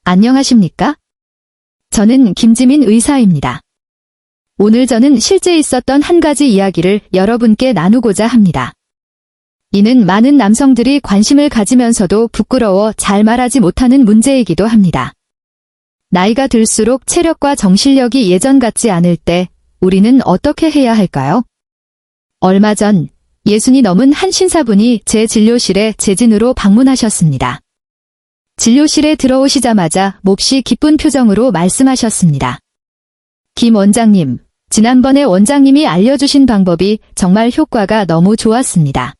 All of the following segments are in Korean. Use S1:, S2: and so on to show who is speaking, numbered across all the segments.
S1: 안녕하십니까? 저는 김지민 의사입니다. 오늘 저는 실제 있었던 한 가지 이야기를 여러분께 나누고자 합니다. 이는 많은 남성들이 관심을 가지면서도 부끄러워 잘 말하지 못하는 문제이기도 합니다. 나이가 들수록 체력과 정신력이 예전 같지 않을 때 우리는 어떻게 해야 할까요? 얼마 전 60이 넘은 한 신사분이 제 진료실에 재진으로 방문하셨습니다. 진료실에 들어오시자마자 몹시 기쁜 표정으로 말씀하셨습니다. 김 원장님, 지난번에 원장님이 알려주신 방법이 정말 효과가 너무 좋았습니다.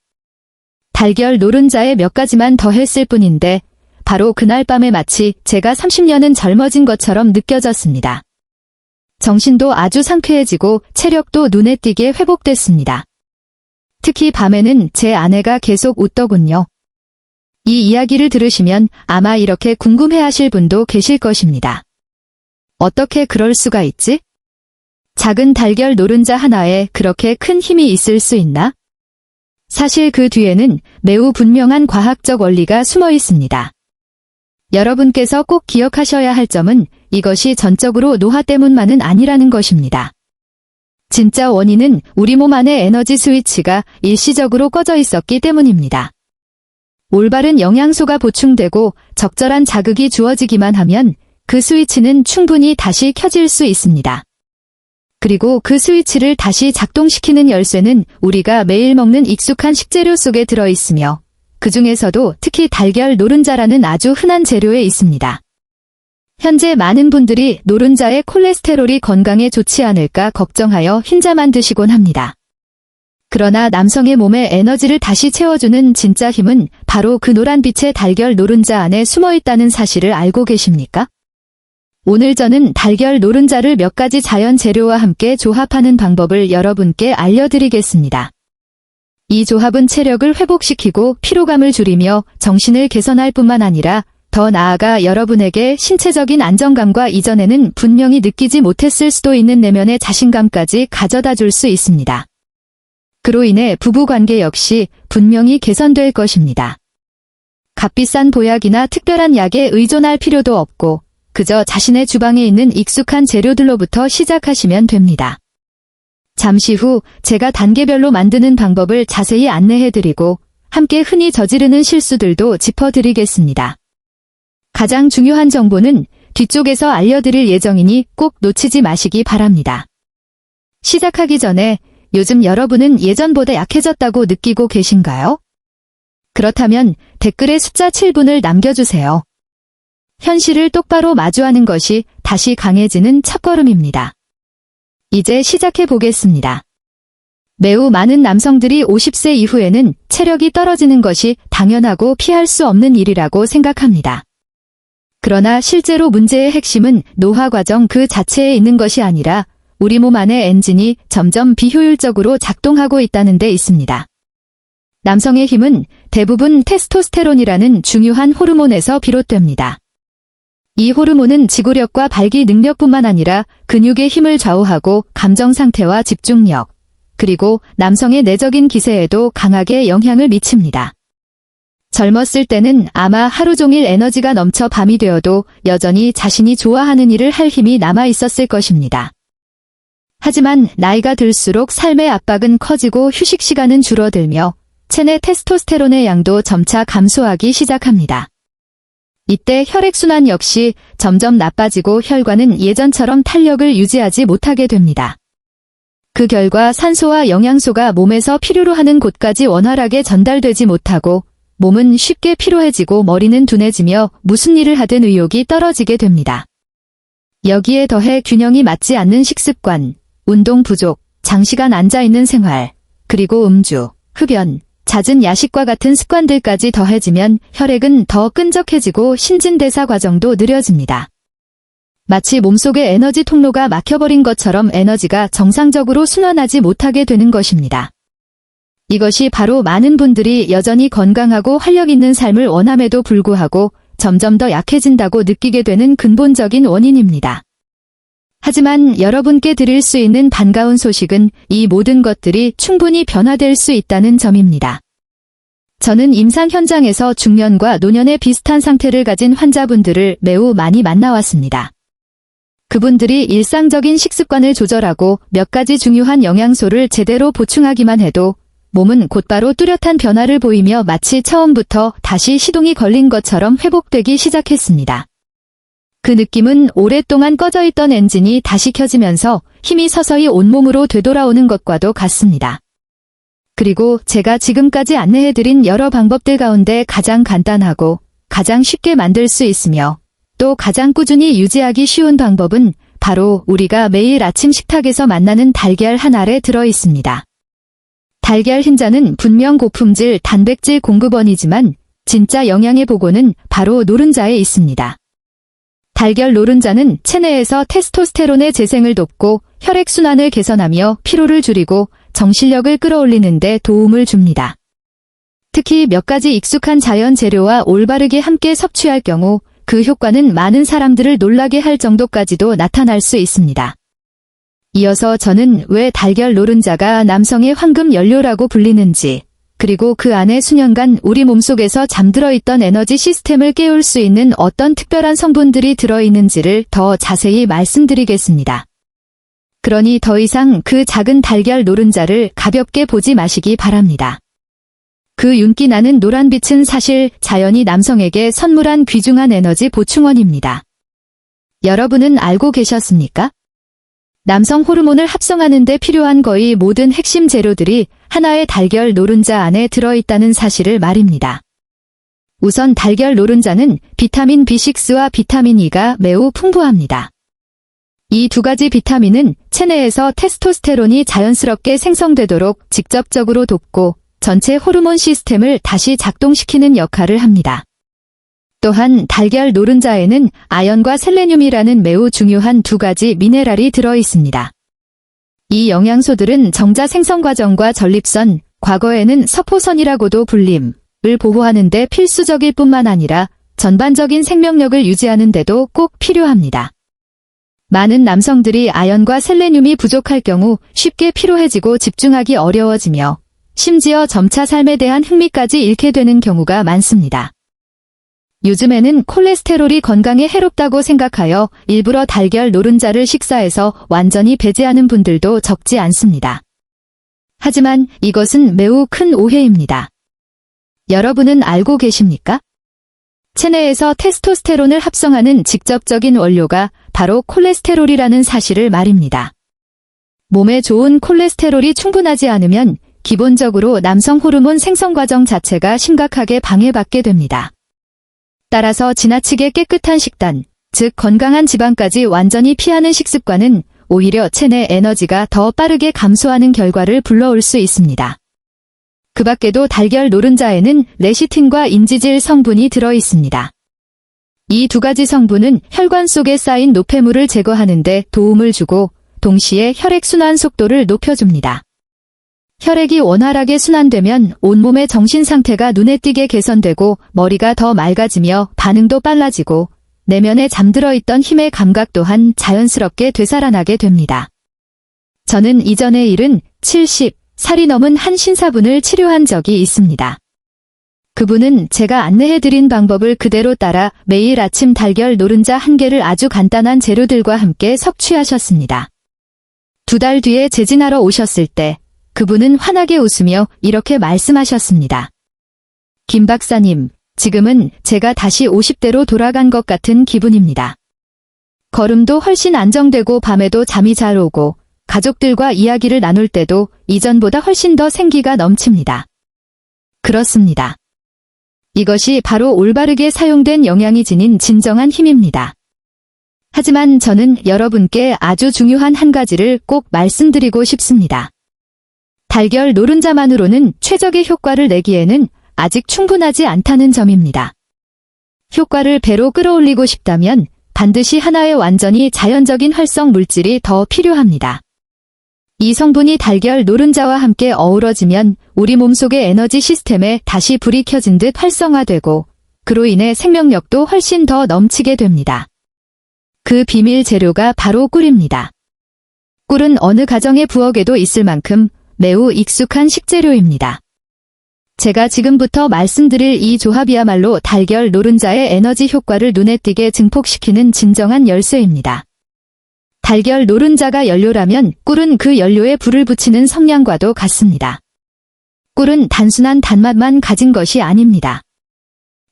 S1: 달걀 노른자에 몇 가지만 더 했을 뿐인데 바로 그날 밤에 마치 제가 30년은 젊어진 것처럼 느껴졌습니다. 정신도 아주 상쾌해지고 체력도 눈에 띄게 회복됐습니다. 특히 밤에는 제 아내가 계속 웃더군요. 이 이야기를 들으시면 아마 이렇게 궁금해하실 분도 계실 것입니다. 어떻게 그럴 수가 있지? 작은 달걀 노른자 하나에 그렇게 큰 힘이 있을 수 있나? 사실 그 뒤에는 매우 분명한 과학적 원리가 숨어 있습니다. 여러분께서 꼭 기억하셔야 할 점은 이것이 전적으로 노화 때문만은 아니라는 것입니다. 진짜 원인은 우리 몸 안의 에너지 스위치가 일시적으로 꺼져 있었기 때문입니다. 올바른 영양소가 보충되고 적절한 자극이 주어지기만 하면 그 스위치는 충분히 다시 켜질 수 있습니다. 그리고 그 스위치를 다시 작동시키는 열쇠는 우리가 매일 먹는 익숙한 식재료 속에 들어있으며 그 중에서도 특히 달걀 노른자라는 아주 흔한 재료에 있습니다. 현재 많은 분들이 노른자의 콜레스테롤이 건강에 좋지 않을까 걱정하여 흰자만 드시곤 합니다. 그러나 남성의 몸에 에너지를 다시 채워주는 진짜 힘은 바로 그 노란빛의 달걀 노른자 안에 숨어 있다는 사실을 알고 계십니까? 오늘 저는 달걀 노른자를 몇 가지 자연 재료와 함께 조합하는 방법을 여러분께 알려드리겠습니다. 이 조합은 체력을 회복시키고 피로감을 줄이며 정신을 개선할 뿐만 아니라 더 나아가 여러분에게 신체적인 안정감과 이전에는 분명히 느끼지 못했을 수도 있는 내면의 자신감까지 가져다 줄 수 있습니다. 그로 인해 부부관계 역시 분명히 개선될 것입니다. 값비싼 보약이나 특별한 약에 의존할 필요도 없고 그저 자신의 주방에 있는 익숙한 재료들로부터 시작하시면 됩니다. 잠시 후 제가 단계별로 만드는 방법을 자세히 안내해드리고 함께 흔히 저지르는 실수들도 짚어드리겠습니다. 가장 중요한 정보는 뒤쪽에서 알려드릴 예정이니 꼭 놓치지 마시기 바랍니다. 시작하기 전에 요즘 여러분은 예전보다 약해졌다고 느끼고 계신가요? 그렇다면 댓글에 숫자 7분을 남겨주세요. 현실을 똑바로 마주하는 것이 다시 강해지는 첫걸음입니다. 이제 시작해 보겠습니다. 매우 많은 남성들이 50세 이후에는 체력이 떨어지는 것이 당연하고 피할 수 없는 일이라고 생각합니다. 그러나 실제로 문제의 핵심은 노화 과정 그 자체에 있는 것이 아니라 우리 몸 안의 엔진이 점점 비효율적으로 작동하고 있다는 데 있습니다. 남성의 힘은 대부분 테스토스테론이라는 중요한 호르몬에서 비롯됩니다. 이 호르몬은 지구력과 발기 능력뿐만 아니라 근육의 힘을 좌우하고 감정 상태와 집중력, 그리고 남성의 내적인 기세에도 강하게 영향을 미칩니다. 젊었을 때는 아마 하루 종일 에너지가 넘쳐 밤이 되어도 여전히 자신이 좋아하는 일을 할 힘이 남아 있었을 것입니다. 하지만 나이가 들수록 삶의 압박은 커지고 휴식 시간은 줄어들며 체내 테스토스테론의 양도 점차 감소하기 시작합니다. 이때 혈액순환 역시 점점 나빠지고 혈관은 예전처럼 탄력을 유지하지 못하게 됩니다. 그 결과 산소와 영양소가 몸에서 필요로 하는 곳까지 원활하게 전달되지 못하고 몸은 쉽게 피로해지고 머리는 둔해지며 무슨 일을 하든 의욕이 떨어지게 됩니다. 여기에 더해 균형이 맞지 않는 식습관, 운동 부족, 장시간 앉아있는 생활, 그리고 음주, 흡연, 잦은 야식과 같은 습관들까지 더해지면 혈액은 더 끈적해지고 신진대사 과정도 느려집니다. 마치 몸속의 에너지 통로가 막혀버린 것처럼 에너지가 정상적으로 순환하지 못하게 되는 것입니다. 이것이 바로 많은 분들이 여전히 건강하고 활력 있는 삶을 원함에도 불구하고 점점 더 약해진다고 느끼게 되는 근본적인 원인입니다. 하지만 여러분께 드릴 수 있는 반가운 소식은 이 모든 것들이 충분히 변화될 수 있다는 점입니다. 저는 임상 현장에서 중년과 노년의 비슷한 상태를 가진 환자분들을 매우 많이 만나왔습니다. 그분들이 일상적인 식습관을 조절하고 몇 가지 중요한 영양소를 제대로 보충하기만 해도 몸은 곧바로 뚜렷한 변화를 보이며 마치 처음부터 다시 시동이 걸린 것처럼 회복되기 시작했습니다. 그 느낌은 오랫동안 꺼져 있던 엔진이 다시 켜지면서 힘이 서서히 온몸으로 되돌아오는 것과도 같습니다. 그리고 제가 지금까지 안내해드린 여러 방법들 가운데 가장 간단하고 가장 쉽게 만들 수 있으며 또 가장 꾸준히 유지하기 쉬운 방법은 바로 우리가 매일 아침 식탁에서 만나는 달걀 한 알에 들어 있습니다. 달걀 흰자는 분명 고품질 단백질 공급원이지만 진짜 영양의 보고는 바로 노른자에 있습니다. 달걀 노른자는 체내에서 테스토스테론의 재생을 돕고 혈액순환을 개선하며 피로를 줄이고 정신력을 끌어올리는 데 도움을 줍니다. 특히 몇 가지 익숙한 자연 재료와 올바르게 함께 섭취할 경우 그 효과는 많은 사람들을 놀라게 할 정도까지도 나타날 수 있습니다. 이어서 저는 왜 달걀 노른자가 남성의 황금 연료라고 불리는지, 그리고 그 안에 수년간 우리 몸속에서 잠들어 있던 에너지 시스템을 깨울 수 있는 어떤 특별한 성분들이 들어있는지를 더 자세히 말씀드리겠습니다. 그러니 더 이상 그 작은 달걀 노른자를 가볍게 보지 마시기 바랍니다. 그 윤기 나는 노란빛은 사실 자연이 남성에게 선물한 귀중한 에너지 보충원입니다. 여러분은 알고 계셨습니까? 남성 호르몬을 합성하는 데 필요한 거의 모든 핵심 재료들이 하나의 달걀 노른자 안에 들어있다는 사실을 말입니다. 우선 달걀 노른자는 비타민 B6와 비타민 E가 매우 풍부합니다. 이 두 가지 비타민은 체내에서 테스토스테론이 자연스럽게 생성되도록 직접적으로 돕고 전체 호르몬 시스템을 다시 작동시키는 역할을 합니다. 또한 달걀 노른자에는 아연과 셀레늄이라는 매우 중요한 두 가지 미네랄이 들어 있습니다. 이 영양소들은 정자 생성 과정과 전립선, 과거에는 서포선이라고도 불림을 보호하는 데 필수적일 뿐만 아니라 전반적인 생명력을 유지하는 데도 꼭 필요합니다. 많은 남성들이 아연과 셀레늄이 부족할 경우 쉽게 피로해지고 집중하기 어려워지며 심지어 점차 삶에 대한 흥미까지 잃게 되는 경우가 많습니다. 요즘에는 콜레스테롤이 건강에 해롭다고 생각하여 일부러 달걀 노른자를 식사에서 완전히 배제하는 분들도 적지 않습니다. 하지만 이것은 매우 큰 오해입니다. 여러분은 알고 계십니까? 체내에서 테스토스테론을 합성하는 직접적인 원료가 바로 콜레스테롤이라는 사실을 말입니다. 몸에 좋은 콜레스테롤이 충분하지 않으면 기본적으로 남성 호르몬 생성 과정 자체가 심각하게 방해받게 됩니다. 따라서 지나치게 깨끗한 식단, 즉 건강한 지방까지 완전히 피하는 식습관은 오히려 체내 에너지가 더 빠르게 감소하는 결과를 불러올 수 있습니다. 그 밖에도 달걀 노른자에는 레시틴과 인지질 성분이 들어 있습니다. 이 두 가지 성분은 혈관 속에 쌓인 노폐물을 제거하는 데 도움을 주고 동시에 혈액순환 속도를 높여줍니다. 혈액이 원활하게 순환되면 온몸의 정신 상태가 눈에 띄게 개선되고 머리가 더 맑아지며 반응도 빨라지고 내면에 잠들어 있던 힘의 감각 또한 자연스럽게 되살아나게 됩니다. 저는 이전에 70살이 넘은 한 신사분을 치료한 적이 있습니다. 그분은 제가 안내해드린 방법을 그대로 따라 매일 아침 달걀 노른자 1개를 아주 간단한 재료들과 함께 섭취하셨습니다. 2달 뒤에 재진하러 오셨을 때 그분은 환하게 웃으며 이렇게 말씀하셨습니다. 김 박사님, 지금은 제가 다시 50대로 돌아간 것 같은 기분입니다. 걸음도 훨씬 안정되고 밤에도 잠이 잘 오고 가족들과 이야기를 나눌 때도 이전보다 훨씬 더 생기가 넘칩니다. 그렇습니다. 이것이 바로 올바르게 사용된 영양이 지닌 진정한 힘입니다. 하지만 저는 여러분께 아주 중요한 한 가지를 꼭 말씀드리고 싶습니다. 달걀 노른자만으로는 최적의 효과를 내기에는 아직 충분하지 않다는 점입니다. 효과를 배로 끌어올리고 싶다면 반드시 하나의 완전히 자연적인 활성 물질이 더 필요합니다. 이 성분이 달걀 노른자와 함께 어우러지면 우리 몸속의 에너지 시스템에 다시 불이 켜진 듯 활성화되고 그로 인해 생명력도 훨씬 더 넘치게 됩니다. 그 비밀 재료가 바로 꿀입니다. 꿀은 어느 가정의 부엌에도 있을 만큼 매우 익숙한 식재료입니다. 제가 지금부터 말씀드릴 이 조합이야말로 달걀 노른자의 에너지 효과를 눈에 띄게 증폭시키는 진정한 열쇠입니다. 달걀 노른자가 연료라면 꿀은 그 연료에 불을 붙이는 성냥과도 같습니다. 꿀은 단순한 단맛만 가진 것이 아닙니다.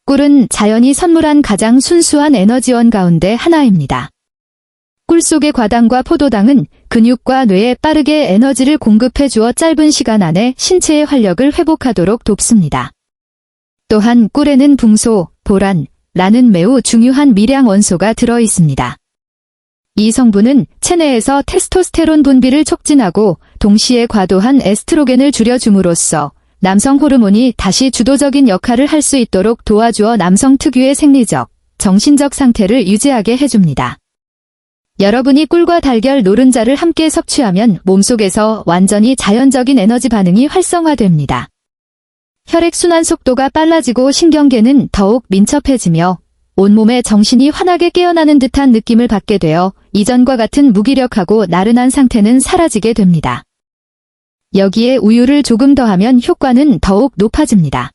S1: 꿀은 자연이 선물한 가장 순수한 에너지원 가운데 하나입니다. 꿀 속의 과당과 포도당은 근육과 뇌에 빠르게 에너지를 공급해 주어 짧은 시간 안에 신체의 활력을 회복하도록 돕습니다. 또한 꿀에는 붕소, 보란, 라는 매우 중요한 미량 원소가 들어 있습니다. 이 성분은 체내에서 테스토스테론 분비를 촉진하고 동시에 과도한 에스트로겐을 줄여줌으로써 남성 호르몬이 다시 주도적인 역할을 할 수 있도록 도와주어 남성 특유의 생리적, 정신적 상태를 유지하게 해줍니다. 여러분이 꿀과 달걀 노른자를 함께 섭취하면 몸속에서 완전히 자연적인 에너지 반응이 활성화됩니다. 혈액순환 속도가 빨라지고 신경계는 더욱 민첩해지며 온몸에 정신이 환하게 깨어나는 듯한 느낌을 받게 되어 이전과 같은 무기력하고 나른한 상태는 사라지게 됩니다. 여기에 우유를 조금 더하면 효과는 더욱 높아집니다.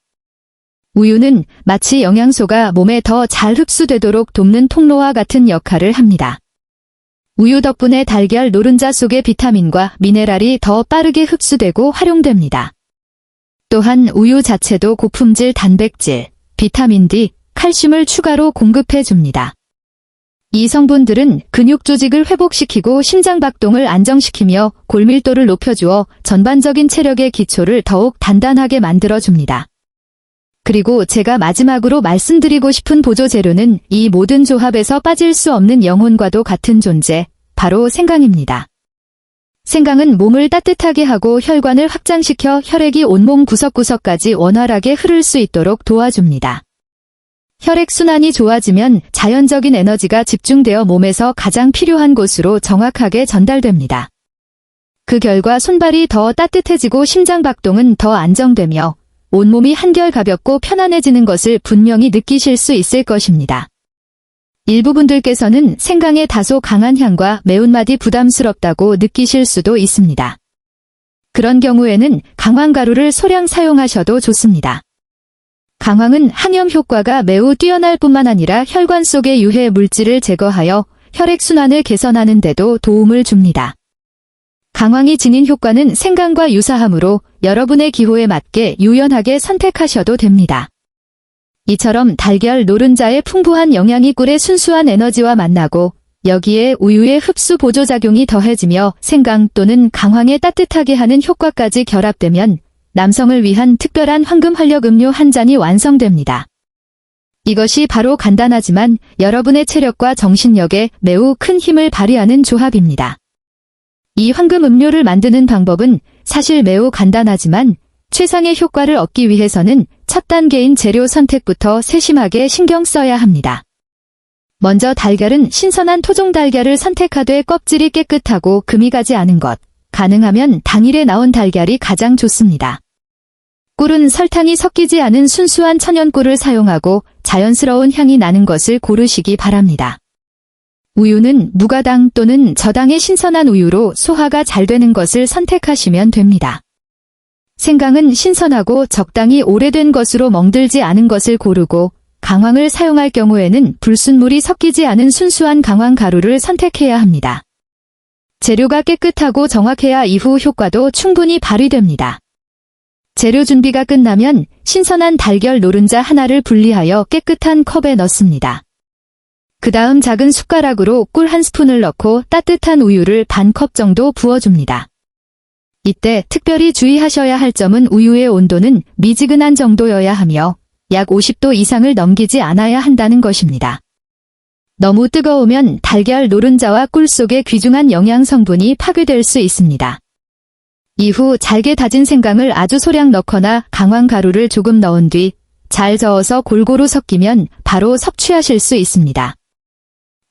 S1: 우유는 마치 영양소가 몸에 더 잘 흡수되도록 돕는 통로와 같은 역할을 합니다. 우유 덕분에 달걀 노른자 속의 비타민과 미네랄이 더 빠르게 흡수되고 활용됩니다. 또한 우유 자체도 고품질 단백질, 비타민 D, 칼슘을 추가로 공급해 줍니다. 이 성분들은 근육 조직을 회복시키고 심장 박동을 안정시키며 골밀도를 높여주어 전반적인 체력의 기초를 더욱 단단하게 만들어줍니다. 그리고 제가 마지막으로 말씀드리고 싶은 보조 재료는 이 모든 조합에서 빠질 수 없는 영혼과도 같은 존재, 바로 생강입니다. 생강은 몸을 따뜻하게 하고 혈관을 확장시켜 혈액이 온몸 구석구석까지 원활하게 흐를 수 있도록 도와줍니다. 혈액순환이 좋아지면 자연적인 에너지가 집중되어 몸에서 가장 필요한 곳으로 정확하게 전달됩니다. 그 결과 손발이 더 따뜻해지고 심장 박동은 더 안정되며 온몸이 한결 가볍고 편안해지는 것을 분명히 느끼실 수 있을 것입니다. 일부 분들께서는 생강의 다소 강한 향과 매운맛이 부담스럽다고 느끼실 수도 있습니다. 그런 경우에는 강황가루를 소량 사용하셔도 좋습니다. 강황은 항염 효과가 매우 뛰어날 뿐만 아니라 혈관 속의 유해 물질을 제거하여 혈액순환을 개선하는 데도 도움을 줍니다. 강황이 지닌 효과는 생강과 유사하므로 여러분의 기호에 맞게 유연하게 선택하셔도 됩니다. 이처럼 달걀 노른자의 풍부한 영양이 꿀의 순수한 에너지와 만나고 여기에 우유의 흡수 보조작용이 더해지며 생강 또는 강황의 따뜻하게 하는 효과까지 결합되면 남성을 위한 특별한 황금 활력 음료 한 잔이 완성됩니다. 이것이 바로 간단하지만 여러분의 체력과 정신력에 매우 큰 힘을 발휘하는 조합입니다. 이 황금 음료를 만드는 방법은 사실 매우 간단하지만 최상의 효과를 얻기 위해서는 첫 단계인 재료 선택부터 세심하게 신경 써야 합니다. 먼저 달걀은 신선한 토종 달걀을 선택하되 껍질이 깨끗하고 금이 가지 않은 것, 가능하면 당일에 나온 달걀이 가장 좋습니다. 꿀은 설탕이 섞이지 않은 순수한 천연꿀을 사용하고 자연스러운 향이 나는 것을 고르시기 바랍니다. 우유는 무가당 또는 저당의 신선한 우유로 소화가 잘 되는 것을 선택하시면 됩니다. 생강은 신선하고 적당히 오래된 것으로 멍들지 않은 것을 고르고 강황을 사용할 경우에는 불순물이 섞이지 않은 순수한 강황 가루를 선택해야 합니다. 재료가 깨끗하고 정확해야 이후 효과도 충분히 발휘됩니다. 재료 준비가 끝나면 신선한 달걀 노른자 하나를 분리하여 깨끗한 컵에 넣습니다. 그 다음 작은 숟가락으로 꿀 한 스푼을 넣고 따뜻한 우유를 반 컵 정도 부어줍니다. 이때 특별히 주의하셔야 할 점은 우유의 온도는 미지근한 정도여야 하며 약 50도 이상을 넘기지 않아야 한다는 것입니다. 너무 뜨거우면 달걀 노른자와 꿀 속의 귀중한 영양 성분이 파괴될 수 있습니다. 이후 잘게 다진 생강을 아주 소량 넣거나 강황 가루를 조금 넣은 뒤 잘 저어서 골고루 섞이면 바로 섭취하실 수 있습니다.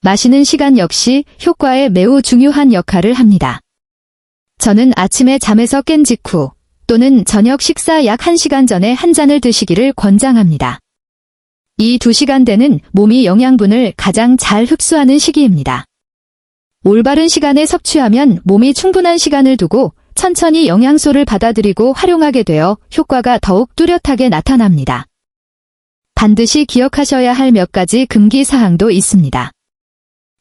S1: 마시는 시간 역시 효과에 매우 중요한 역할을 합니다. 저는 아침에 잠에서 깬 직후 또는 저녁 식사 약 1시간 전에 한 잔을 드시기를 권장합니다. 이 2시간대는 몸이 영양분을 가장 잘 흡수하는 시기입니다. 올바른 시간에 섭취하면 몸이 충분한 시간을 두고 천천히 영양소를 받아들이고 활용하게 되어 효과가 더욱 뚜렷하게 나타납니다. 반드시 기억하셔야 할 몇 가지 금기 사항도 있습니다.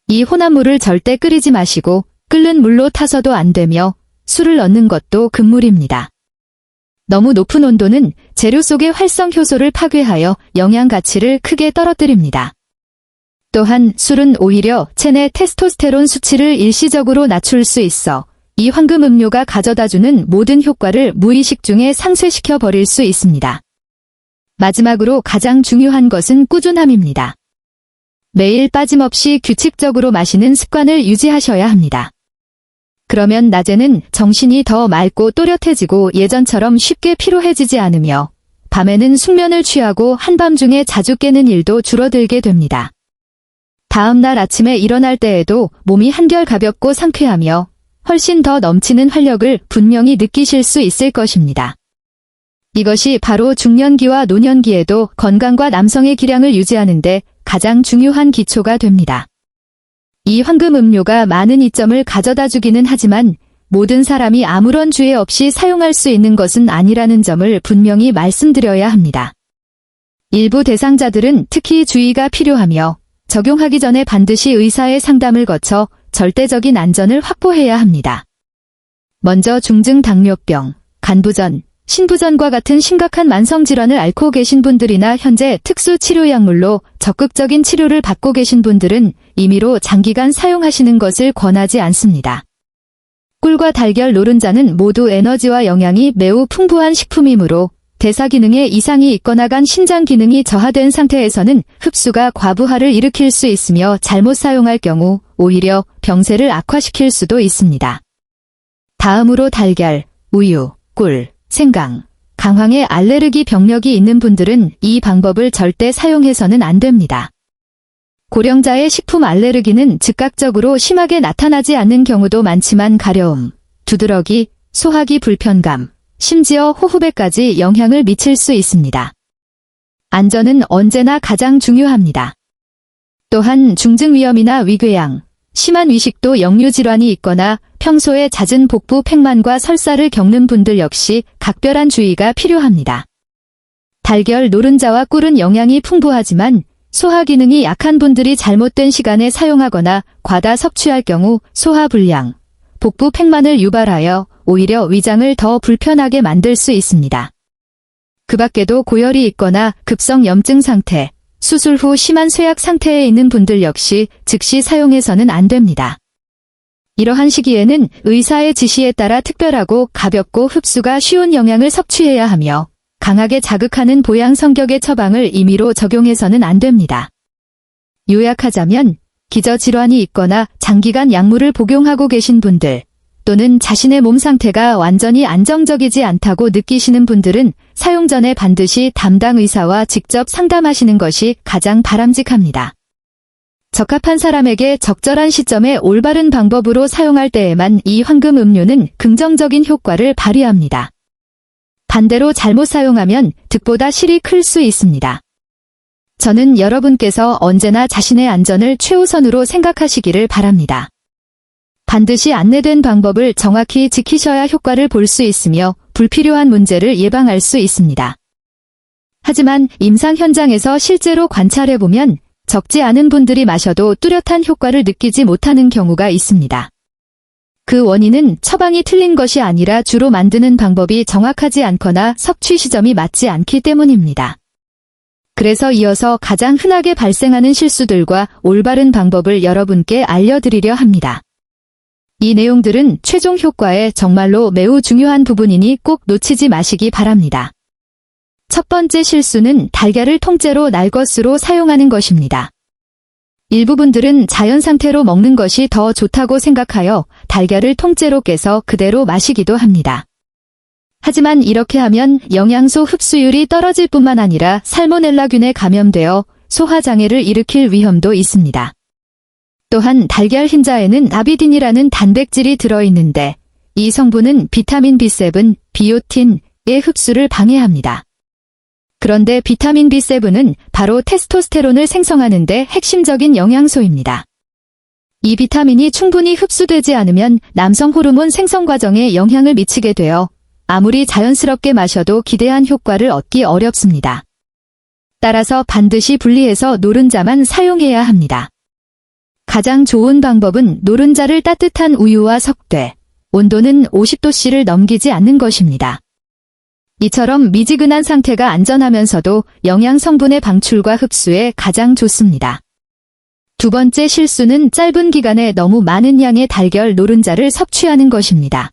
S1: 이 혼합물을 절대 끓이지 마시고 끓는 물로 타서도 안 되며 술을 넣는 것도 금물입니다. 너무 높은 온도는 재료 속의 활성 효소를 파괴하여 영양 가치를 크게 떨어뜨립니다. 또한 술은 오히려 체내 테스토스테론 수치를 일시적으로 낮출 수 있어 이 황금 음료가 가져다주는 모든 효과를 무의식 중에 상쇄시켜 버릴 수 있습니다. 마지막으로 가장 중요한 것은 꾸준함입니다. 매일 빠짐없이 규칙적으로 마시는 습관을 유지하셔야 합니다. 그러면 낮에는 정신이 더 맑고 또렷해지고 예전처럼 쉽게 피로해지지 않으며 밤에는 숙면을 취하고 한밤중에 자주 깨는 일도 줄어들게 됩니다. 다음 날 아침에 일어날 때에도 몸이 한결 가볍고 상쾌하며 훨씬 더 넘치는 활력을 분명히 느끼실 수 있을 것입니다. 이것이 바로 중년기와 노년기에도 건강과 남성의 기량을 유지하는 데 가장 중요한 기초가 됩니다. 이 황금 음료가 많은 이점을 가져다 주기는 하지만 모든 사람이 아무런 주의 없이 사용할 수 있는 것은 아니라는 점을 분명히 말씀드려야 합니다. 일부 대상자들은 특히 주의가 필요하며 적용하기 전에 반드시 의사의 상담을 거쳐 절대적인 안전을 확보해야 합니다. 먼저 중증 당뇨병, 간부전, 신부전과 같은 심각한 만성질환을 앓고 계신 분들이나 현재 특수치료약물로 적극적인 치료를 받고 계신 분들은 임의로 장기간 사용하시는 것을 권하지 않습니다. 꿀과 달걀, 노른자는 모두 에너지와 영양이 매우 풍부한 식품이므로 대사 기능에 이상이 있거나 간 신장 기능이 저하된 상태에서는 흡수가 과부하를 일으킬 수 있으며 잘못 사용할 경우 오히려 병세를 악화시킬 수도 있습니다. 다음으로 달걀, 우유, 꿀, 생강, 강황에 알레르기 병력이 있는 분들은 이 방법을 절대 사용해서는 안 됩니다. 고령자의 식품 알레르기는 즉각적으로 심하게 나타나지 않는 경우도 많지만 가려움, 두드러기, 소화기 불편감, 심지어 호흡에까지 영향을 미칠 수 있습니다. 안전은 언제나 가장 중요합니다. 또한 중증 위염이나 위궤양, 심한 위식도 역류질환이 있거나 평소에 잦은 복부 팽만과 설사를 겪는 분들 역시 각별한 주의가 필요합니다. 달걀, 노른자와 꿀은 영양이 풍부하지만 소화 기능이 약한 분들이 잘못된 시간에 사용하거나 과다 섭취할 경우 소화불량, 복부 팽만을 유발하여 오히려 위장을 더 불편하게 만들 수 있습니다. 그 밖에도 고열이 있거나 급성 염증 상태, 수술 후 심한 쇠약 상태에 있는 분들 역시 즉시 사용해서는 안 됩니다. 이러한 시기에는 의사의 지시에 따라 특별하고 가볍고 흡수가 쉬운 영양을 섭취해야 하며 강하게 자극하는 보양 성격의 처방을 임의로 적용해서는 안 됩니다. 요약하자면 기저질환이 있거나 장기간 약물을 복용하고 계신 분들 또는 자신의 몸 상태가 완전히 안정적이지 않다고 느끼시는 분들은 사용 전에 반드시 담당 의사와 직접 상담하시는 것이 가장 바람직합니다. 적합한 사람에게 적절한 시점에 올바른 방법으로 사용할 때에만 이 황금 음료는 긍정적인 효과를 발휘합니다. 반대로 잘못 사용하면 득보다 실이 클 수 있습니다. 저는 여러분께서 언제나 자신의 안전을 최우선으로 생각하시기를 바랍니다. 반드시 안내된 방법을 정확히 지키셔야 효과를 볼 수 있으며 불필요한 문제를 예방할 수 있습니다. 하지만 임상 현장에서 실제로 관찰해보면 적지 않은 분들이 마셔도 뚜렷한 효과를 느끼지 못하는 경우가 있습니다. 그 원인은 처방이 틀린 것이 아니라 주로 만드는 방법이 정확하지 않거나 섭취 시점이 맞지 않기 때문입니다. 그래서 이어서 가장 흔하게 발생하는 실수들과 올바른 방법을 여러분께 알려드리려 합니다. 이 내용들은 최종 효과에 정말로 매우 중요한 부분이니 꼭 놓치지 마시기 바랍니다. 첫 번째 실수는 달걀을 통째로 날 것으로 사용하는 것입니다. 일부 분들은 자연 상태로 먹는 것이 더 좋다고 생각하여 달걀을 통째로 깨서 그대로 마시기도 합니다. 하지만 이렇게 하면 영양소 흡수율이 떨어질 뿐만 아니라 살모넬라균에 감염되어 소화장애를 일으킬 위험도 있습니다. 또한 달걀 흰자에는 아비딘이라는 단백질이 들어있는데 이 성분은 비타민 B7, 비오틴의 흡수를 방해합니다. 그런데 비타민 B7은 바로 테스토스테론을 생성하는 데 핵심적인 영양소입니다. 이 비타민이 충분히 흡수되지 않으면 남성 호르몬 생성 과정에 영향을 미치게 되어 아무리 자연스럽게 마셔도 기대한 효과를 얻기 어렵습니다. 따라서 반드시 분리해서 노른자만 사용해야 합니다. 가장 좋은 방법은 노른자를 따뜻한 우유와 섞되 온도는 50도씨를 넘기지 않는 것입니다. 이처럼 미지근한 상태가 안전하면서도 영양 성분의 방출과 흡수에 가장 좋습니다. 두 번째 실수는 짧은 기간에 너무 많은 양의 달걀 노른자를 섭취하는 것입니다.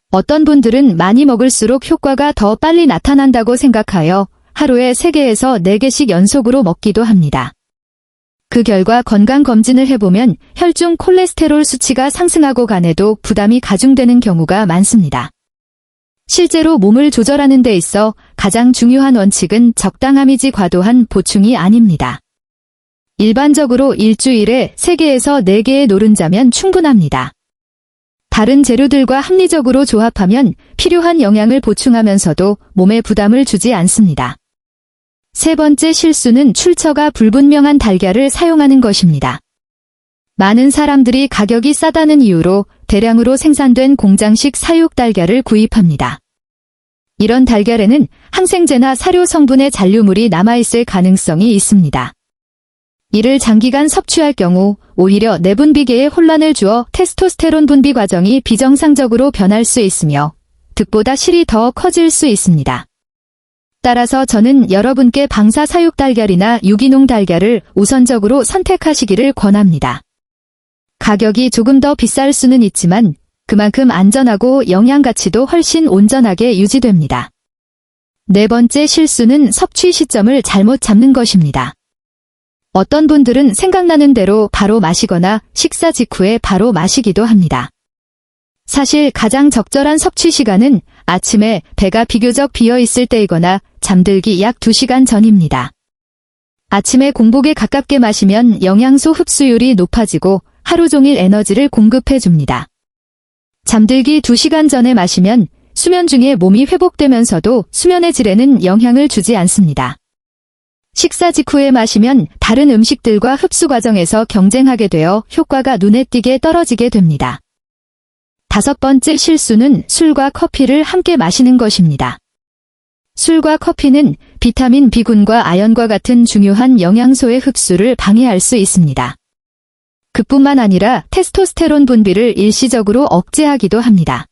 S1: 어떤 분들은 많이 먹을수록 효과가 더 빨리 나타난다고 생각하여 하루에 3개에서 4개씩 연속으로 먹기도 합니다. 그 결과 건강검진을 해보면 혈중 콜레스테롤 수치가 상승하고 간에도 부담이 가중되는 경우가 많습니다. 실제로 몸을 조절하는 데 있어 가장 중요한 원칙은 적당함이지 과도한 보충이 아닙니다. 일반적으로 일주일에 3개에서 4개의 노른자면 충분합니다. 다른 재료들과 합리적으로 조합하면 필요한 영양을 보충하면서도 몸에 부담을 주지 않습니다. 세 번째 실수는 출처가 불분명한 달걀을 사용하는 것입니다. 많은 사람들이 가격이 싸다는 이유로 대량으로 생산된 공장식 사육 달걀을 구입합니다. 이런 달걀에는 항생제나 사료 성분의 잔류물이 남아있을 가능성이 있습니다. 이를 장기간 섭취할 경우 오히려 내분비계에 혼란을 주어 테스토스테론 분비 과정이 비정상적으로 변할 수 있으며 득보다 실이 더 커질 수 있습니다. 따라서 저는 여러분께 방사 사육 달걀이나 유기농 달걀을 우선적으로 선택하시기를 권합니다. 가격이 조금 더 비쌀 수는 있지만 그만큼 안전하고 영양 가치도 훨씬 온전하게 유지됩니다. 네 번째 실수는 섭취 시점을 잘못 잡는 것입니다. 어떤 분들은 생각나는 대로 바로 마시거나 식사 직후에 바로 마시기도 합니다. 사실 가장 적절한 섭취 시간은 아침에 배가 비교적 비어있을 때이거나 잠들기 약 2시간 전입니다. 아침에 공복에 가깝게 마시면 영양소 흡수율이 높아지고 하루 종일 에너지를 공급해줍니다. 잠들기 2시간 전에 마시면 수면 중에 몸이 회복되면서도 수면의 질에는 영향을 주지 않습니다. 식사 직후에 마시면 다른 음식들과 흡수 과정에서 경쟁하게 되어 효과가 눈에 띄게 떨어지게 됩니다. 다섯 번째 실수는 술과 커피를 함께 마시는 것입니다. 술과 커피는 비타민 B군과 아연과 같은 중요한 영양소의 흡수를 방해할 수 있습니다. 그뿐만 아니라 테스토스테론 분비를 일시적으로 억제하기도 합니다.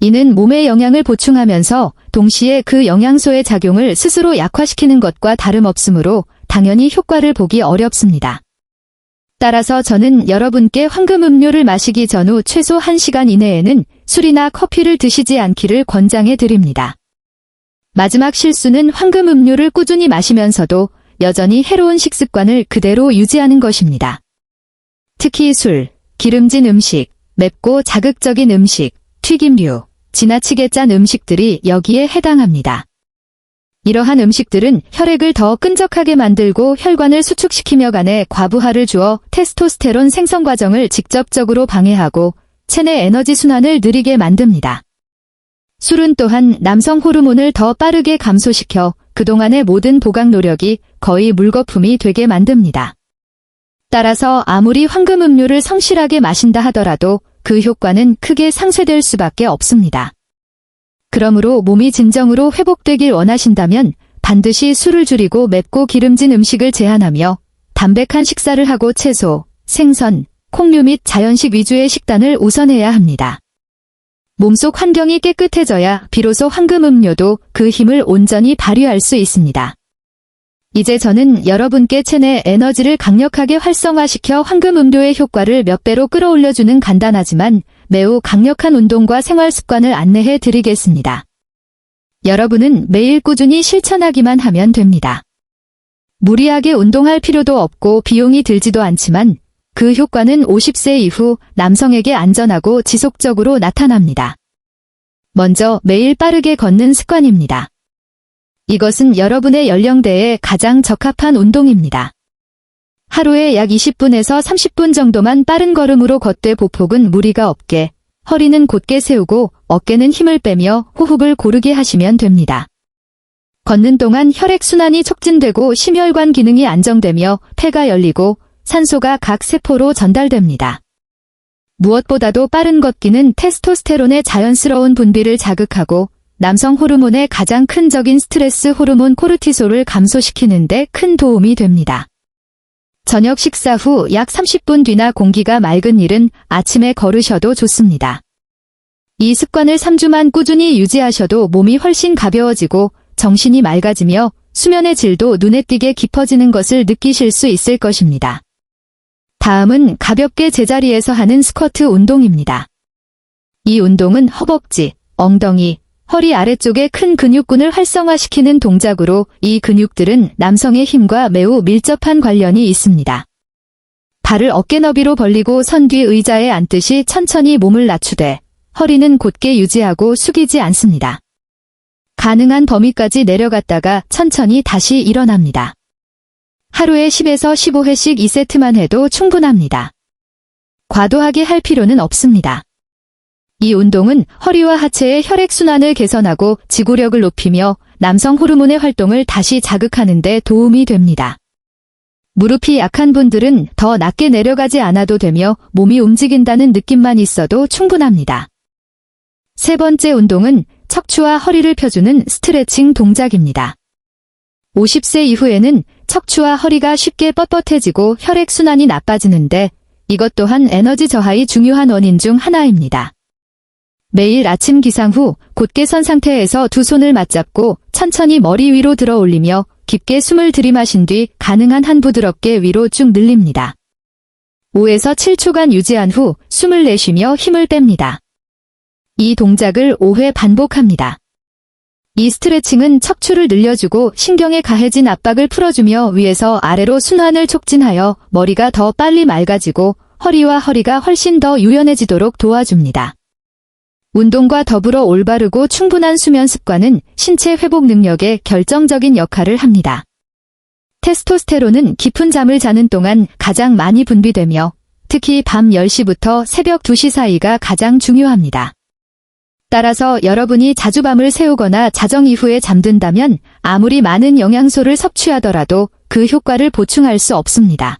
S1: 이는 몸에 영양을 보충하면서 동시에 그 영양소의 작용을 스스로 약화시키는 것과 다름없으므로 당연히 효과를 보기 어렵습니다. 따라서 저는 여러분께 황금 음료를 마시기 전후 최소 1시간 이내에는 술이나 커피를 드시지 않기를 권장해 드립니다. 마지막 실수는 황금 음료를 꾸준히 마시면서도 여전히 해로운 식습관을 그대로 유지하는 것입니다. 특히 술, 기름진 음식, 맵고 자극적인 음식, 튀김류, 지나치게 짠 음식들이 여기에 해당합니다. 이러한 음식들은 혈액을 더 끈적하게 만들고 혈관을 수축시키며 간에 과부하를 주어 테스토스테론 생성 과정을 직접적으로 방해하고 체내 에너지 순환을 느리게 만듭니다. 술은 또한 남성 호르몬을 더 빠르게 감소시켜 그동안의 모든 보강 노력이 거의 물거품이 되게 만듭니다. 따라서 아무리 황금 음료를 성실하게 마신다 하더라도 그 효과는 크게 상쇄될 수밖에 없습니다. 그러므로 몸이 진정으로 회복되길 원하신다면 반드시 술을 줄이고 맵고 기름진 음식을 제한하며 담백한 식사를 하고 채소, 생선, 콩류 및 자연식 위주의 식단을 우선해야 합니다. 몸속 환경이 깨끗해져야 비로소 황금 음료도 그 힘을 온전히 발휘할 수 있습니다. 이제 저는 여러분께 체내 에너지를 강력하게 활성화시켜 황금 음료의 효과를 몇 배로 끌어올려주는 간단하지만 매우 강력한 운동과 생활 습관을 안내해 드리겠습니다. 여러분은 매일 꾸준히 실천하기만 하면 됩니다. 무리하게 운동할 필요도 없고 비용이 들지도 않지만 그 효과는 50세 이후 남성에게 안전하고 지속적으로 나타납니다. 먼저 매일 빠르게 걷는 습관입니다. 이것은 여러분의 연령대에 가장 적합한 운동입니다. 하루에 약 20분에서 30분 정도만 빠른 걸음으로 걷되 보폭은 무리가 없게, 허리는 곧게 세우고 어깨는 힘을 빼며 호흡을 고르게 하시면 됩니다. 걷는 동안 혈액순환이 촉진되고 심혈관 기능이 안정되며 폐가 열리고 산소가 각 세포로 전달됩니다. 무엇보다도 빠른 걷기는 테스토스테론의 자연스러운 분비를 자극하고 남성 호르몬의 가장 큰 적인 스트레스 호르몬 코르티솔을 감소시키는 데 큰 도움이 됩니다. 저녁 식사 후 약 30분 뒤나 공기가 맑은 일은 아침에 걸으셔도 좋습니다. 이 습관을 3주만 꾸준히 유지하셔도 몸이 훨씬 가벼워지고 정신이 맑아지며 수면의 질도 눈에 띄게 깊어지는 것을 느끼실 수 있을 것입니다. 다음은 가볍게 제자리에서 하는 스쿼트 운동입니다. 이 운동은 허벅지, 엉덩이, 허리 아래쪽의 큰 근육군을 활성화시키는 동작으로 이 근육들은 남성의 힘과 매우 밀접한 관련이 있습니다. 발을 어깨 너비로 벌리고 선 뒤 의자에 앉듯이 천천히 몸을 낮추되 허리는 곧게 유지하고 숙이지 않습니다. 가능한 범위까지 내려갔다가 천천히 다시 일어납니다. 하루에 10에서 15회씩 2세트만 해도 충분합니다. 과도하게 할 필요는 없습니다. 이 운동은 허리와 하체의 혈액순환을 개선하고 지구력을 높이며 남성 호르몬의 활동을 다시 자극하는 데 도움이 됩니다. 무릎이 약한 분들은 더 낮게 내려가지 않아도 되며 몸이 움직인다는 느낌만 있어도 충분합니다. 세 번째 운동은 척추와 허리를 펴주는 스트레칭 동작입니다. 50세 이후에는 척추와 허리가 쉽게 뻣뻣해지고 혈액순환이 나빠지는데 이것 또한 에너지 저하의 중요한 원인 중 하나입니다. 매일 아침 기상 후 곧게 선 상태에서 두 손을 맞잡고 천천히 머리 위로 들어 올리며 깊게 숨을 들이마신 뒤 가능한 한 부드럽게 위로 쭉 늘립니다. 5에서 7초간 유지한 후 숨을 내쉬며 힘을 뺍니다. 이 동작을 5회 반복합니다. 이 스트레칭은 척추를 늘려주고 신경에 가해진 압박을 풀어주며 위에서 아래로 순환을 촉진하여 머리가 더 빨리 맑아지고 허리가 훨씬 더 유연해지도록 도와줍니다. 운동과 더불어 올바르고 충분한 수면 습관은 신체 회복 능력에 결정적인 역할을 합니다. 테스토스테론은 깊은 잠을 자는 동안 가장 많이 분비되며 특히 밤 10시부터 새벽 2시 사이가 가장 중요합니다. 따라서 여러분이 자주 밤을 새우거나 자정 이후에 잠든다면 아무리 많은 영양소를 섭취하더라도 그 효과를 보충할 수 없습니다.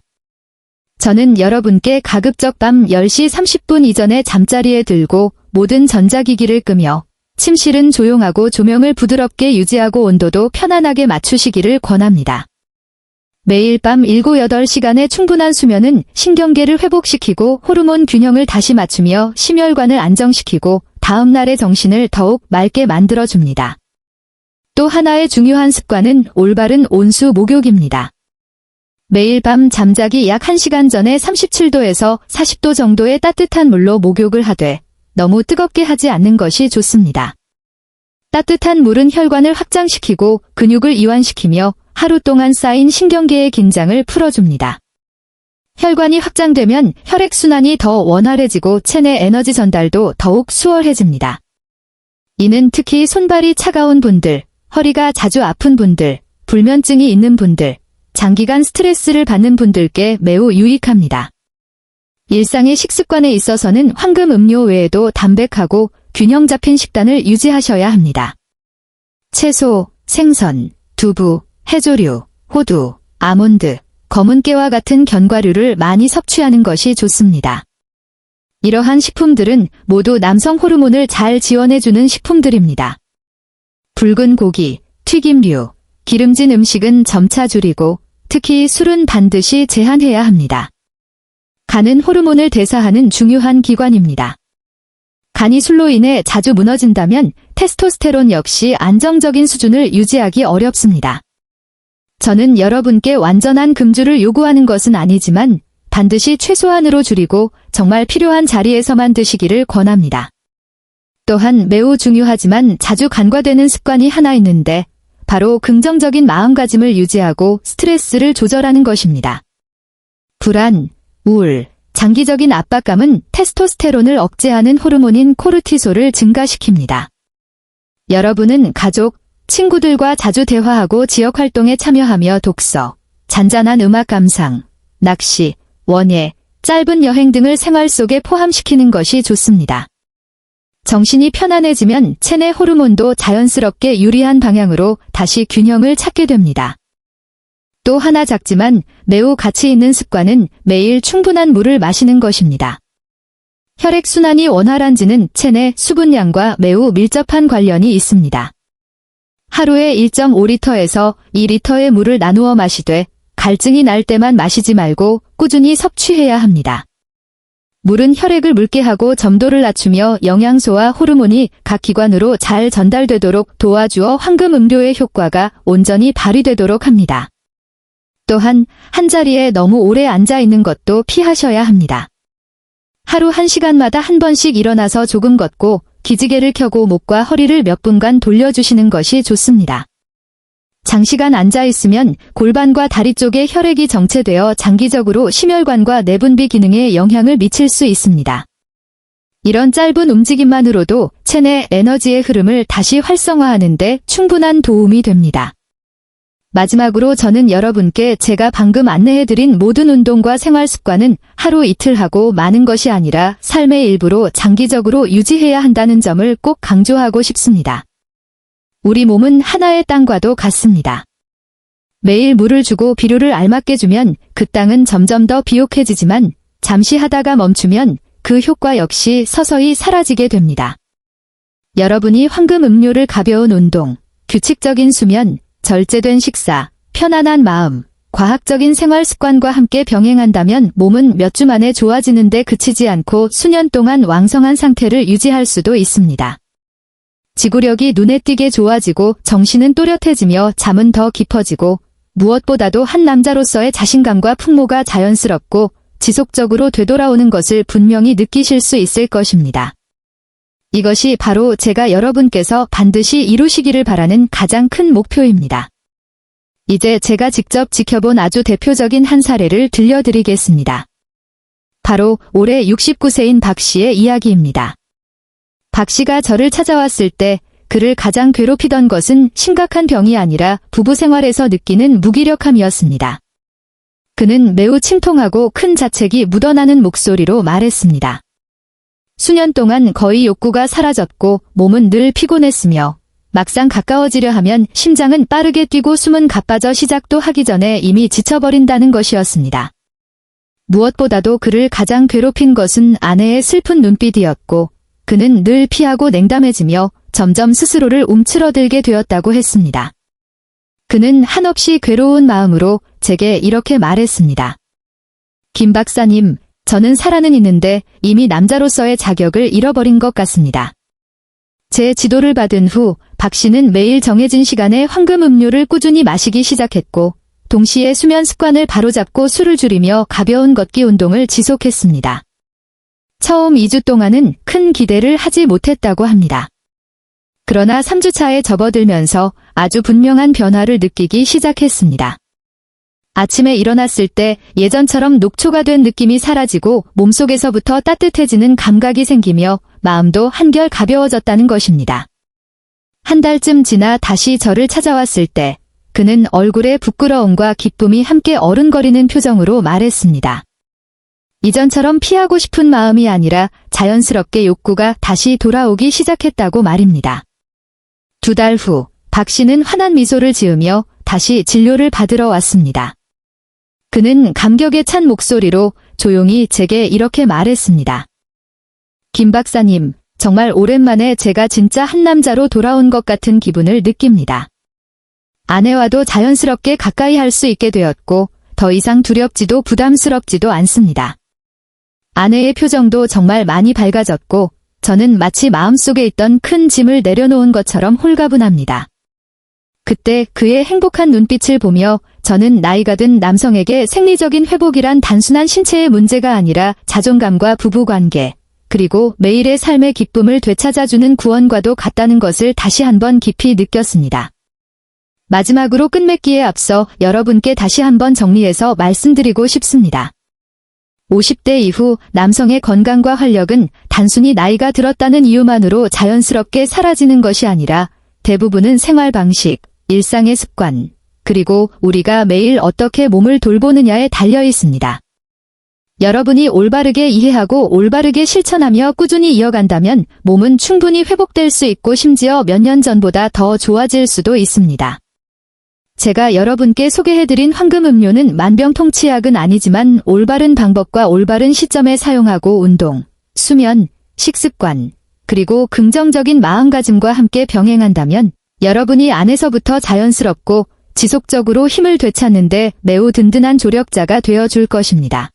S1: 저는 여러분께 가급적 밤 10시 30분 이전에 잠자리에 들고 모든 전자기기를 끄며 침실은 조용하고 조명을 부드럽게 유지하고 온도도 편안하게 맞추시기를 권합니다. 매일 밤 7-8시간의 충분한 수면은 신경계를 회복시키고 호르몬 균형을 다시 맞추며 심혈관을 안정시키고 다음 날의 정신을 더욱 맑게 만들어줍니다. 또 하나의 중요한 습관은 올바른 온수 목욕입니다. 매일 밤 잠자기 약 1시간 전에 37도에서 40도 정도의 따뜻한 물로 목욕을 하되 너무 뜨겁게 하지 않는 것이 좋습니다. 따뜻한 물은 혈관을 확장시키고 근육을 이완시키며 하루 동안 쌓인 신경계의 긴장을 풀어줍니다. 혈관이 확장되면 혈액순환이 더 원활해지고 체내 에너지 전달도 더욱 수월해집니다. 이는 특히 손발이 차가운 분들, 허리가 자주 아픈 분들, 불면증이 있는 분들, 장기간 스트레스를 받는 분들께 매우 유익합니다. 일상의 식습관에 있어서는 황금 음료 외에도 담백하고 균형 잡힌 식단을 유지하셔야 합니다. 채소, 생선, 두부, 해조류, 호두, 아몬드, 검은 깨와 같은 견과류를 많이 섭취하는 것이 좋습니다. 이러한 식품들은 모두 남성 호르몬을 잘 지원해주는 식품들입니다. 붉은 고기, 튀김류, 기름진 음식은 점차 줄이고 특히 술은 반드시 제한해야 합니다. 간은 호르몬을 대사하는 중요한 기관입니다. 간이 술로 인해 자주 무너진다면 테스토스테론 역시 안정적인 수준을 유지하기 어렵습니다. 저는 여러분께 완전한 금주를 요구하는 것은 아니지만 반드시 최소한으로 줄이고 정말 필요한 자리에서만 드시기를 권합니다. 또한 매우 중요하지만 자주 간과되는 습관이 하나 있는데 바로 긍정적인 마음가짐을 유지하고 스트레스를 조절하는 것입니다. 불안, 우울, 장기적인 압박감은 테스토스테론을 억제하는 호르몬인 코르티솔을 증가시킵니다. 여러분은 가족, 친구들과 자주 대화하고 지역활동에 참여하며 독서, 잔잔한 음악 감상, 낚시, 원예, 짧은 여행 등을 생활 속에 포함시키는 것이 좋습니다. 정신이 편안해지면 체내 호르몬도 자연스럽게 유리한 방향으로 다시 균형을 찾게 됩니다. 또 하나 작지만 매우 가치 있는 습관은 매일 충분한 물을 마시는 것입니다. 혈액순환이 원활한지는 체내 수분량과 매우 밀접한 관련이 있습니다. 하루에 1.5리터에서 2리터의 물을 나누어 마시되 갈증이 날 때만 마시지 말고 꾸준히 섭취해야 합니다. 물은 혈액을 묽게 하고 점도를 낮추며 영양소와 호르몬이 각 기관으로 잘 전달되도록 도와주어 황금 음료의 효과가 온전히 발휘되도록 합니다. 또한 한자리에 너무 오래 앉아 있는 것도 피하셔야 합니다. 하루 1시간마다 한 번씩 일어나서 조금 걷고 기지개를 켜고 목과 허리를 몇 분간 돌려주시는 것이 좋습니다. 장시간 앉아있으면 골반과 다리 쪽에 혈액이 정체되어 장기적으로 심혈관과 내분비 기능에 영향을 미칠 수 있습니다. 이런 짧은 움직임만으로도 체내 에너지의 흐름을 다시 활성화하는 데 충분한 도움이 됩니다. 마지막으로 저는 여러분께 제가 방금 안내해드린 모든 운동과 생활 습관은 하루 이틀 하고 마는 것이 아니라 삶의 일부로 장기적으로 유지해야 한다는 점을 꼭 강조하고 싶습니다. 우리 몸은 하나의 땅과도 같습니다. 매일 물을 주고 비료를 알맞게 주면 그 땅은 점점 더 비옥해지지만 잠시 하다가 멈추면 그 효과 역시 서서히 사라지게 됩니다. 여러분이 황금 음료를 가벼운 운동, 규칙적인 수면, 절제된 식사, 편안한 마음, 과학적인 생활 습관과 함께 병행한다면 몸은 몇 주 만에 좋아지는데 그치지 않고 수년 동안 왕성한 상태를 유지할 수도 있습니다. 지구력이 눈에 띄게 좋아지고 정신은 또렷해지며 잠은 더 깊어지고 무엇보다도 한 남자로서의 자신감과 풍모가 자연스럽고 지속적으로 되돌아오는 것을 분명히 느끼실 수 있을 것입니다. 이것이 바로 제가 여러분께서 반드시 이루시기를 바라는 가장 큰 목표입니다. 이제 제가 직접 지켜본 아주 대표적인 한 사례를 들려드리겠습니다. 바로 올해 69세인 박 씨의 이야기입니다. 박 씨가 저를 찾아왔을 때 그를 가장 괴롭히던 것은 심각한 병이 아니라 부부 생활에서 느끼는 무기력함이었습니다. 그는 매우 침통하고 큰 자책이 묻어나는 목소리로 말했습니다. 수년 동안 거의 욕구가 사라졌고 몸은 늘 피곤했으며 막상 가까워지려 하면 심장은 빠르게 뛰고 숨은 가빠져 시작도 하기 전에 이미 지쳐버린다는 것이었습니다. 무엇보다도 그를 가장 괴롭힌 것은 아내의 슬픈 눈빛이었고 그는 늘 피하고 냉담해지며 점점 스스로를 움츠러들게 되었다고 했습니다. 그는 한없이 괴로운 마음으로 제게 이렇게 말했습니다. 김 박사님, 저는 살아는 있는데 이미 남자로서의 자격을 잃어버린 것 같습니다. 제 지도를 받은 후 박 씨는 매일 정해진 시간에 황금 음료를 꾸준히 마시기 시작했고 동시에 수면 습관을 바로잡고 술을 줄이며 가벼운 걷기 운동을 지속했습니다. 처음 2주 동안은 큰 기대를 하지 못했다고 합니다. 그러나 3주 차에 접어들면서 아주 분명한 변화를 느끼기 시작했습니다. 아침에 일어났을 때 예전처럼 녹초가 된 느낌이 사라지고 몸속에서부터 따뜻해지는 감각이 생기며 마음도 한결 가벼워졌다는 것입니다. 한 달쯤 지나 다시 저를 찾아왔을 때 그는 얼굴에 부끄러움과 기쁨이 함께 어른거리는 표정으로 말했습니다. 이전처럼 피하고 싶은 마음이 아니라 자연스럽게 욕구가 다시 돌아오기 시작했다고 말입니다. 2달 후, 박 씨는 환한 미소를 지으며 다시 진료를 받으러 왔습니다. 그는 감격에 찬 목소리로 조용히 제게 이렇게 말했습니다. 김 박사님, 정말 오랜만에 제가 진짜 한 남자로 돌아온 것 같은 기분을 느낍니다. 아내와도 자연스럽게 가까이 할 수 있게 되었고 더 이상 두렵지도 부담스럽지도 않습니다. 아내의 표정도 정말 많이 밝아졌고 저는 마치 마음속에 있던 큰 짐을 내려놓은 것처럼 홀가분합니다. 그때 그의 행복한 눈빛을 보며 저는 나이가 든 남성에게 생리적인 회복이란 단순한 신체의 문제가 아니라 자존감과 부부관계, 그리고 매일의 삶의 기쁨을 되찾아주는 구원과도 같다는 것을 다시 한번 깊이 느꼈습니다. 마지막으로 끝맺기에 앞서 여러분께 다시 한번 정리해서 말씀드리고 싶습니다. 50대 이후 남성의 건강과 활력은 단순히 나이가 들었다는 이유만으로 자연스럽게 사라지는 것이 아니라 대부분은 생활 방식, 일상의 습관, 그리고 우리가 매일 어떻게 몸을 돌보느냐에 달려 있습니다. 여러분이 올바르게 이해하고 올바르게 실천하며 꾸준히 이어간다면 몸은 충분히 회복될 수 있고 심지어 몇 년 전보다 더 좋아질 수도 있습니다. 제가 여러분께 소개해드린 황금음료는 만병통치약은 아니지만 올바른 방법과 올바른 시점에 사용하고 운동, 수면, 식습관, 그리고 긍정적인 마음가짐과 함께 병행한다면 여러분이 안에서부터 자연스럽고 지속적으로 힘을 되찾는데 매우 든든한 조력자가 되어줄 것입니다.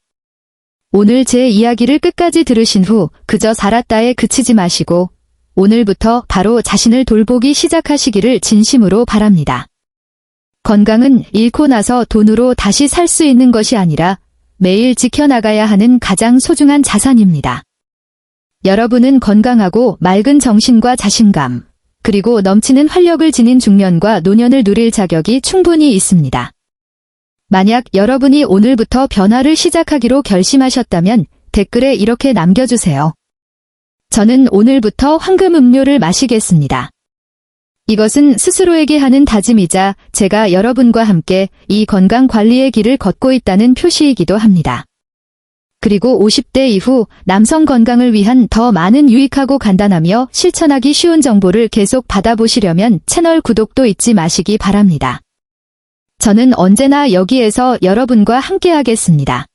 S1: 오늘 제 이야기를 끝까지 들으신 후 그저 살았다에 그치지 마시고 오늘부터 바로 자신을 돌보기 시작하시기를 진심으로 바랍니다. 건강은 잃고 나서 돈으로 다시 살 수 있는 것이 아니라 매일 지켜나가야 하는 가장 소중한 자산입니다. 여러분은 건강하고 맑은 정신과 자신감, 그리고 넘치는 활력을 지닌 중년과 노년을 누릴 자격이 충분히 있습니다. 만약 여러분이 오늘부터 변화를 시작하기로 결심하셨다면 댓글에 이렇게 남겨주세요. 저는 오늘부터 황금 음료를 마시겠습니다. 이것은 스스로에게 하는 다짐이자 제가 여러분과 함께 이 건강 관리의 길을 걷고 있다는 표시이기도 합니다. 그리고 50대 이후 남성 건강을 위한 더 많은 유익하고 간단하며 실천하기 쉬운 정보를 계속 받아보시려면 채널 구독도 잊지 마시기 바랍니다. 저는 언제나 여기에서 여러분과 함께하겠습니다.